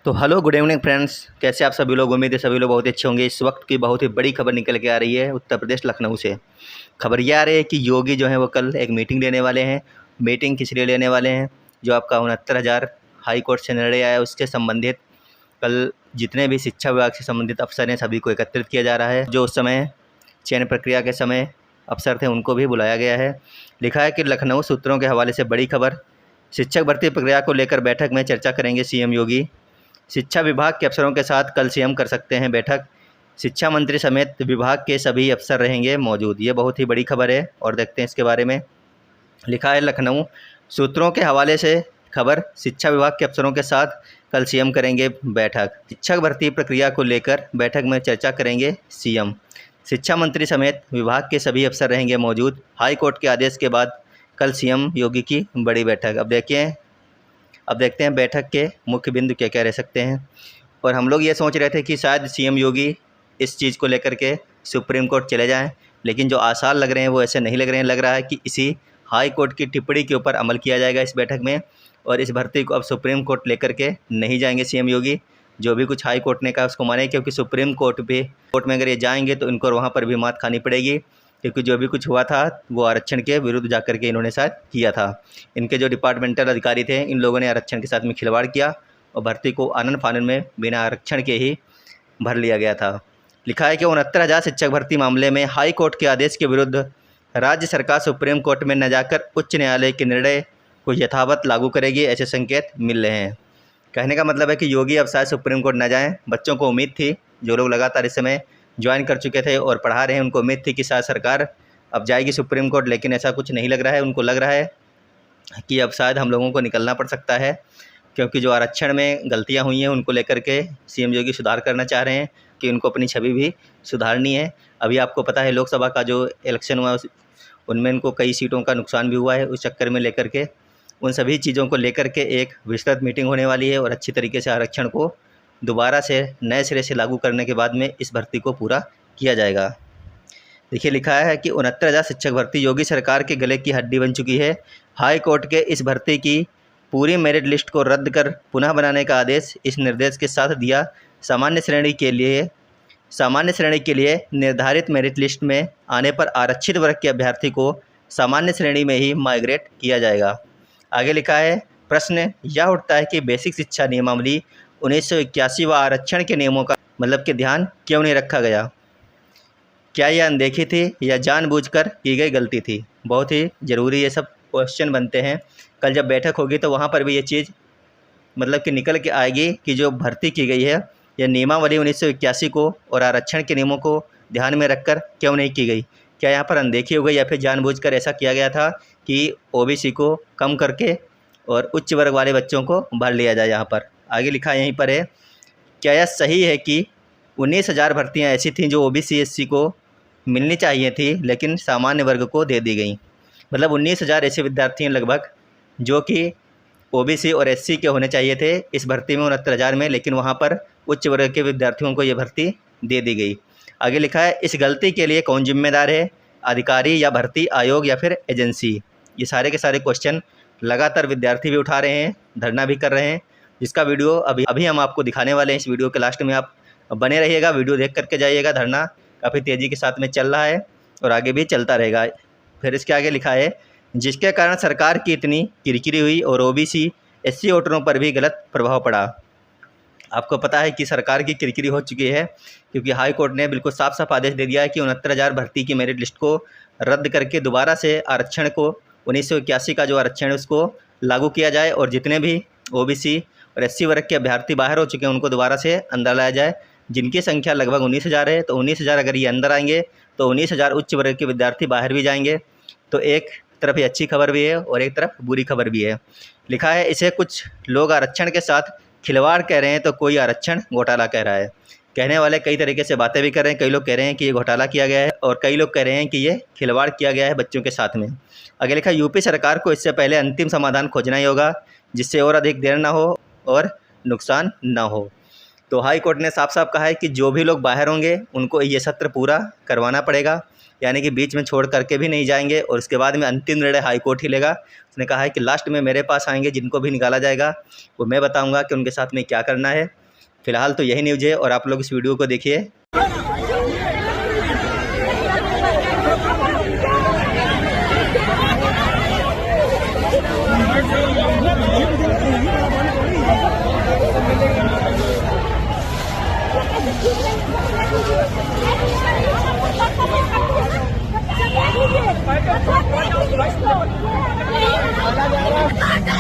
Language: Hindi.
तो हेलो गुड इवनिंग फ्रेंड्स, कैसे आप सभी लोग। उम्मीद है सभी लोग बहुत ही अच्छे होंगे। इस वक्त की बहुत ही बड़ी खबर निकल के आ रही है उत्तर प्रदेश लखनऊ से। खबर ये आ रही है कि योगी जो है वो कल एक मीटिंग लेने वाले हैं। मीटिंग किस लिए लेने वाले हैं? जो आपका 69,000 हाई कोर्ट से निर्णय आया उससे संबंधित कल जितने भी शिक्षा विभाग से संबंधित अफसर हैं सभी को एकत्रित किया जा रहा है। जो उस समय चयन प्रक्रिया के समय अफसर थे उनको भी बुलाया गया है। लिखा है कि लखनऊ सूत्रों के हवाले से बड़ी खबर, शिक्षक भर्ती प्रक्रिया को लेकर बैठक में चर्चा करेंगे सीएम योगी। शिक्षा विभाग के अफसरों के साथ कल सीएम कर सकते हैं बैठक। शिक्षा मंत्री समेत विभाग के सभी अफसर रहेंगे मौजूद। ये बहुत ही बड़ी खबर है और देखते हैं इसके बारे में। लिखा है लखनऊ सूत्रों के हवाले से खबर, शिक्षा विभाग के अफसरों के साथ कल सीएम करेंगे बैठक। शिक्षक भर्ती प्रक्रिया को लेकर बैठक में चर्चा करेंगे सीएम। शिक्षा मंत्री समेत विभाग के सभी अफसर रहेंगे मौजूद। हाई कोर्ट के आदेश के बाद कल सीएम योगी की बड़ी बैठक। अब देखते हैं बैठक के मुख्य बिंदु क्या क्या रह सकते हैं। और हम लोग ये सोच रहे थे कि शायद सीएम योगी इस चीज़ को लेकर के सुप्रीम कोर्ट चले जाएं, लेकिन जो आसार लग रहे हैं वो ऐसे नहीं लग रहे हैं। लग रहा है कि इसी हाई कोर्ट की टिप्पणी के ऊपर अमल किया जाएगा इस बैठक में, और इस भर्ती को अब सुप्रीम कोर्ट लेकर के नहीं जाएंगे सीएम योगी। जो भी कुछ हाई कोर्ट ने कहा उसको माने, क्योंकि सुप्रीम कोर्ट में अगर ये जाएंगे तो इनको वहाँ पर भी मात खानी पड़ेगी, क्योंकि जो भी कुछ हुआ था वो आरक्षण के विरुद्ध जाकर के इन्होंने शायद किया था। इनके जो डिपार्टमेंटल अधिकारी थे इन लोगों ने आरक्षण के साथ में खिलवाड़ किया और भर्ती को आनन फानन में बिना आरक्षण के ही भर लिया गया था। लिखा है कि 69,000 शिक्षक भर्ती मामले में हाई कोर्ट के आदेश के विरुद्ध राज्य सरकार सुप्रीम कोर्ट में न जाकर उच्च न्यायालय के निर्णय को यथावत लागू करेगी, ऐसे संकेत मिल रहे हैं। कहने का मतलब है कि योगी अब शायद सुप्रीम कोर्ट न जाएं। बच्चों को उम्मीद थी, जो लोग लगातार इस समय ज्वाइन कर चुके थे और पढ़ा रहे हैं, उनको उम्मीद थी कि शायद सरकार अब जाएगी सुप्रीम कोर्ट, लेकिन ऐसा कुछ नहीं लग रहा है। उनको लग रहा है कि अब शायद हम लोगों को निकलना पड़ सकता है, क्योंकि जो आरक्षण में गलतियां हुई हैं उनको लेकर के सीएम योगी सुधार करना चाह रहे हैं कि उनको अपनी छवि भी सुधारनी है। अभी आपको पता है लोकसभा का जो इलेक्शन हुआ उनमें इनको कई सीटों का नुकसान भी हुआ है। उस चक्कर में लेकर के उन सभी चीज़ों को लेकर के एक विस्तृत मीटिंग होने वाली है और अच्छी तरीके से आरक्षण को दोबारा से नए सिरे से लागू करने के बाद में इस भर्ती को पूरा किया जाएगा। देखिए लिखा है कि 69,000 शिक्षक भर्ती योगी सरकार के गले की हड्डी बन चुकी है। हाई कोर्ट के इस भर्ती की पूरी मेरिट लिस्ट को रद्द कर पुनः बनाने का आदेश इस निर्देश के साथ दिया। सामान्य श्रेणी के लिए निर्धारित मेरिट लिस्ट में आने पर आरक्षित वर्ग के अभ्यर्थी को सामान्य श्रेणी में ही माइग्रेट किया जाएगा। आगे लिखा है प्रश्न यह उठता है कि बेसिक शिक्षा नियमावली 1981 व आरक्षण के नियमों का मतलब कि ध्यान क्यों नहीं रखा गया? क्या यह अनदेखी थी या जानबूझकर की गई गलती थी? बहुत ही ज़रूरी ये सब क्वेश्चन बनते हैं। कल जब बैठक होगी तो वहाँ पर भी ये चीज़ मतलब कि निकल के आएगी कि जो भर्ती की गई है यह नियमावली 1981 को और आरक्षण के नियमों को ध्यान में रखकर क्यों नहीं की गई। क्या यहाँ पर अनदेखी हो गई या फिर जानबूझकर ऐसा किया गया था कि ओबीसी को कम करके और उच्च वर्ग वाले बच्चों को भर लिया जाए? यहाँ पर आगे लिखा यहीं पर है, क्या यह सही है कि 19,000 भर्तियाँ ऐसी थीं जो ओबीसी एससी को मिलनी चाहिए थी लेकिन सामान्य वर्ग को दे दी गई? मतलब 19,000 ऐसे विद्यार्थी हैं लगभग जो कि ओबीसी और एससी के होने चाहिए थे इस भर्ती में 69,000 में, लेकिन वहाँ पर उच्च वर्ग के विद्यार्थियों को ये भर्ती दे दी गई। आगे लिखा है इस गलती के लिए कौन जिम्मेदार है? अधिकारी या भर्ती आयोग या फिर एजेंसी? ये सारे के सारे क्वेश्चन लगातार विद्यार्थी भी उठा रहे हैं, धरना भी कर रहे हैं, जिसका वीडियो अभी हम आपको दिखाने वाले हैं। इस वीडियो के लास्ट में आप बने रहिएगा, वीडियो देख करके जाइएगा। धरना काफ़ी तेज़ी के साथ में चल रहा है और आगे भी चलता रहेगा। फिर इसके आगे लिखा है जिसके कारण सरकार की इतनी किरकिरी हुई और ओबीसी एससी वोटरों पर भी गलत प्रभाव पड़ा। आपको पता है कि सरकार की किरकिरी हो चुकी है, क्योंकि हाई कोर्ट ने बिल्कुल साफ साफ आदेश दे दिया है कि 69,000 भर्ती की मेरिट लिस्ट को रद्द करके दोबारा से आरक्षण को 1981 का जो आरक्षण है उसको लागू किया जाए और जितने भी ओबीसी और एससी वर्ग के अभ्यर्थी बाहर हो चुके हैं उनको दोबारा से अंदर लाया जाए, जिनकी संख्या लगभग 19,000 है। तो 19,000 अगर ये अंदर आएंगे तो 19,000 उच्च वर्ग के विद्यार्थी बाहर भी जाएंगे। तो एक तरफ ये अच्छी खबर भी है और एक तरफ बुरी खबर भी है। लिखा है इसे कुछ लोग आरक्षण के साथ खिलवाड़ कह रहे हैं तो कोई आरक्षण घोटाला कह रहा है। कहने वाले कई तरीके से बातें भी कर रहे हैं। कई लोग कह रहे हैं कि ये घोटाला किया गया है और कई लोग कह रहे हैं कि ये खिलवाड़ किया गया है बच्चों के साथ में। आगे लिखा यूपी सरकार को इससे पहले अंतिम समाधान खोजना ही होगा जिससे और अधिक देर ना हो और नुकसान ना हो। तो हाई कोर्ट ने साफ साफ कहा है कि जो भी लोग बाहर होंगे उनको ये सत्र पूरा करवाना पड़ेगा, यानी कि बीच में छोड़ करके भी नहीं जाएंगे और उसके बाद में अंतिम निर्णय हाई कोर्ट ही लेगा। उसने कहा है कि लास्ट में मेरे पास आएंगे जिनको भी निकाला जाएगा वो मैं बताऊंगा कि उनके साथ में क्या करना है। फ़िलहाल तो यही न्यूज़ है और आप लोग इस वीडियो को देखिए। Let's go.